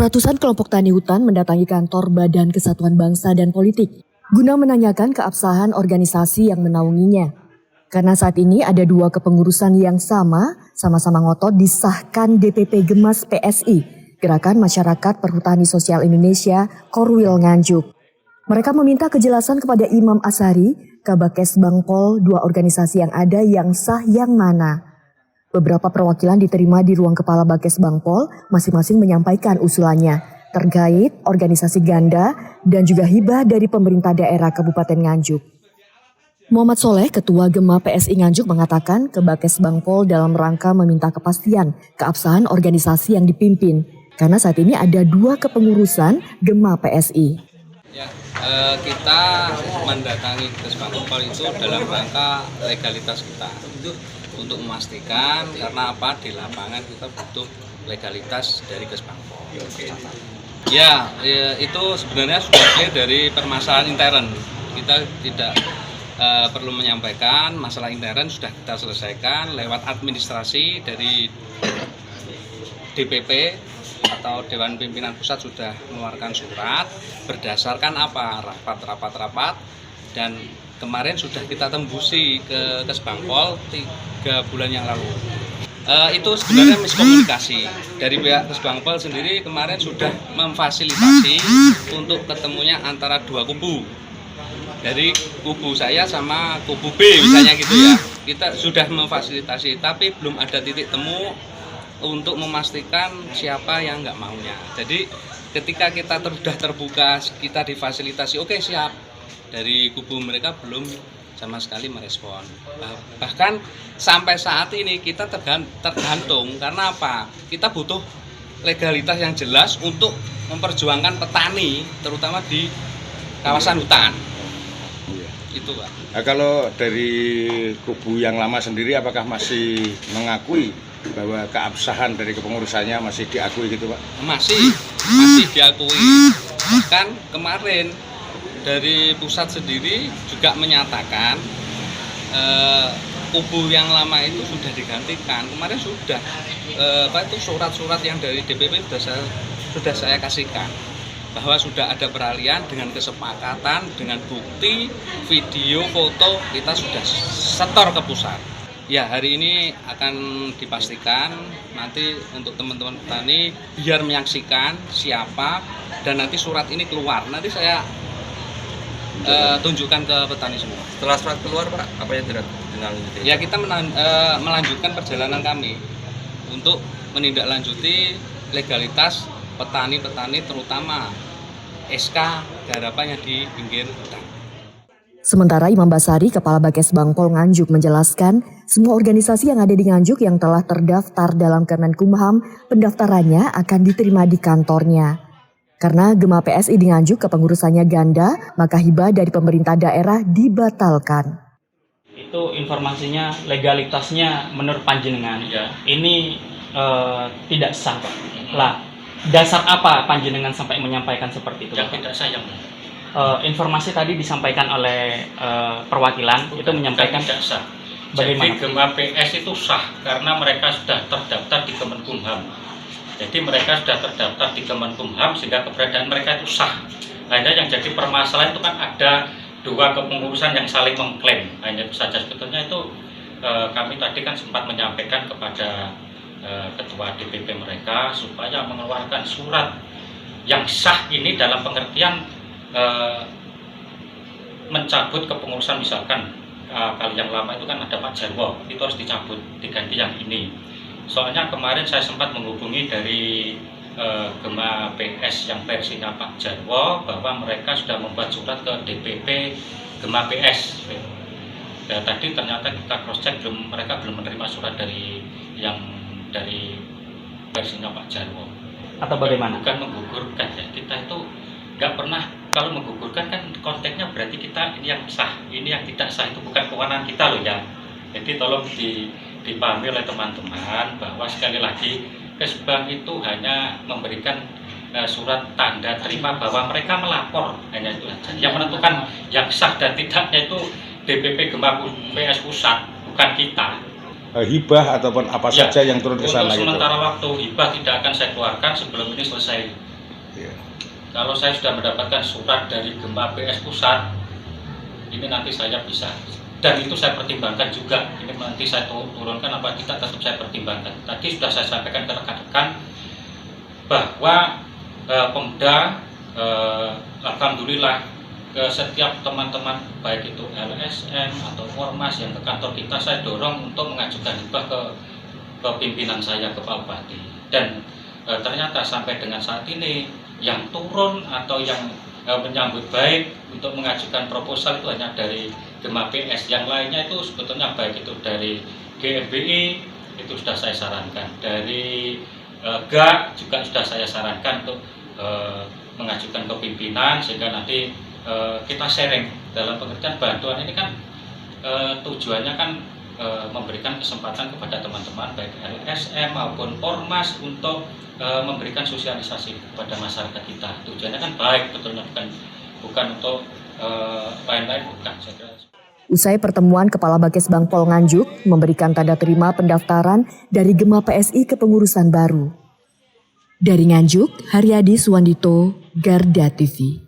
Ratusan kelompok tani hutan mendatangi kantor Badan Kesatuan Bangsa dan Politik guna menanyakan keabsahan organisasi yang menaunginya. Karena saat ini ada dua kepengurusan yang sama-sama ngotot disahkan DPP Gemas PSI, Gerakan Masyarakat Perhutani Sosial Indonesia, Korwil Nganjuk. Mereka meminta kejelasan kepada Imam Ashari, Kabakes Bangpol, dua organisasi yang ada yang sah yang mana. Beberapa perwakilan diterima di ruang Kepala Bakes Bangpol, masing-masing menyampaikan usulannya terkait organisasi ganda dan juga hibah dari pemerintah daerah Kabupaten Nganjuk. Muhammad Soleh, Ketua Gema PSI Nganjuk mengatakan ke Bakes Bangpol dalam rangka meminta kepastian keabsahan organisasi yang dipimpin, karena saat ini ada dua kepengurusan Gema PSI. Ya, kita mendatangi Bakes Bangpol itu dalam rangka legalitas kita untuk memastikan, karena apa, di lapangan kita butuh legalitas dari Bakes Bangpol. Ya, itu sebenarnya sudah clear dari permasalahan intern. Kita tidak perlu menyampaikan masalah intern, sudah kita selesaikan lewat administrasi dari DPP atau Dewan Pimpinan Pusat sudah mengeluarkan surat berdasarkan apa, rapat, dan kemarin sudah kita tembusi ke Bakes Bangpol 3 bulan yang lalu. Itu sebenarnya miskomunikasi dari pihak Bakes Bangpol sendiri. Kemarin sudah memfasilitasi untuk ketemunya antara dua kubu, dari kubu saya sama kubu B misalnya gitu ya. Kita sudah memfasilitasi, tapi belum ada titik temu untuk memastikan siapa yang nggak maunya. Jadi ketika kita sudah terbuka, kita difasilitasi, oke siap. Dari kubu mereka belum sama sekali merespon. Bahkan sampai saat ini kita tergantung, karena apa? Kita butuh legalitas yang jelas untuk memperjuangkan petani, terutama di kawasan hutan. Itu Pak. Nah, kalau dari kubu yang lama sendiri, apakah masih mengakui bahwa keabsahan dari kepengurusannya masih diakui gitu Pak? Masih diakui. Bahkan kemarin dari pusat sendiri juga menyatakan kubu yang lama itu sudah digantikan. Kemarin sudah surat-surat yang dari DPP sudah saya kasihkan, bahwa sudah ada peralihan dengan kesepakatan, dengan bukti, video, foto, kita sudah setor ke pusat. Ya, hari ini akan dipastikan nanti untuk teman-teman petani biar menyaksikan siapa, dan nanti surat ini keluar. Nanti saya tunjukkan ke petani semua. Setelah surat keluar Pak, apa yang ditindaklanjuti? Ya, kita melanjutkan perjalanan kami untuk menindaklanjuti legalitas petani-petani, terutama SK garapan yang di pinggir hutan. Sementara Imam Basari, Kepala Bakes Bangpol Nganjuk menjelaskan, semua organisasi yang ada di Nganjuk yang telah terdaftar dalam Kemenkumham, pendaftarannya akan diterima di kantornya. Karena Gema PSI di Nganjuk kepengurusannya ganda, maka hibah dari pemerintah daerah dibatalkan. Itu informasinya, legalitasnya menurut panjenengan ini tidak sah. Lah, dasar apa panjenengan sampai menyampaikan seperti itu? Yang tidak sah yang informasi tadi disampaikan oleh perwakilan. Bukan, itu menyampaikan tidak sah. Bagaimana? Jadi Gema PS itu sah karena mereka sudah terdaftar di Kemenkumham. Jadi mereka sudah terdaftar di Kemenkumham sehingga keberadaan mereka itu sah. Hanya yang jadi permasalahan itu kan ada dua kepengurusan yang saling mengklaim. Hanya itu saja. Sebetulnya itu kami tadi kan sempat menyampaikan kepada ketua DPP mereka supaya mengeluarkan surat yang sah ini dalam pengertian mencabut kepengurusan. Misalkan kali yang lama itu kan ada Pak Jarwo, itu harus dicabut, diganti yang ini. Soalnya kemarin saya sempat menghubungi dari Gema PS yang versinya Pak Jarwo, bahwa mereka sudah membuat surat ke DPP Gema PS. Ya, tadi ternyata kita cross check, mereka belum menerima surat dari versinya Pak Jarwo. Atau bagaimana? Bukan menggugurkan ya, kita itu nggak pernah. Kalau menggugurkan kan konteksnya berarti kita ini yang sah, ini yang tidak sah, itu bukan kewenangan kita loh ya. Jadi tolong dipahami oleh teman-teman bahwa sekali lagi Kesbang itu hanya memberikan surat tanda terima bahwa mereka melapor, hanya itu saja. Yang menentukan yang sah dan tidaknya itu DPP Gema PS Pusat, bukan kita. Hibah ataupun apa saja yang turun ke sana untuk gitu. sementara waktu hibah tidak akan saya keluarkan sebelum ini selesai Iya. Kalau saya sudah mendapatkan surat dari Gema PS Pusat, ini nanti saya bisa, dan itu saya pertimbangkan juga. Ini nanti saya turunkan apa tidak, tetap saya pertimbangkan. Tadi sudah saya sampaikan ke rekan-rekan bahwa Pemda alhamdulillah ke setiap teman-teman baik itu LSM atau Ormas yang ke kantor kita, saya dorong untuk mengajukan hibah ke pimpinan saya, ke Pak Bupati. Dan ternyata sampai dengan saat ini yang turun atau yang menyambut baik untuk mengajukan proposal itu hanya dari Gema PS. Yang lainnya itu sebetulnya baik itu dari GMBI itu sudah saya sarankan, dari GAK juga sudah saya sarankan untuk mengajukan ke pimpinan, sehingga nanti kita sharing dalam pengertian bantuan ini kan tujuannya kan memberikan kesempatan kepada teman-teman baik LSM maupun Ormas untuk memberikan sosialisasi kepada masyarakat kita. Tujuannya kan baik betulnya, bukan untuk lain-lain, bukan. Saya kira. Usai pertemuan Kepala Bakesbang Pol Nganjuk memberikan tanda terima pendaftaran dari Gema PSI kepengurusan baru. Dari Nganjuk, Haryadi Suwandito, Garda TV.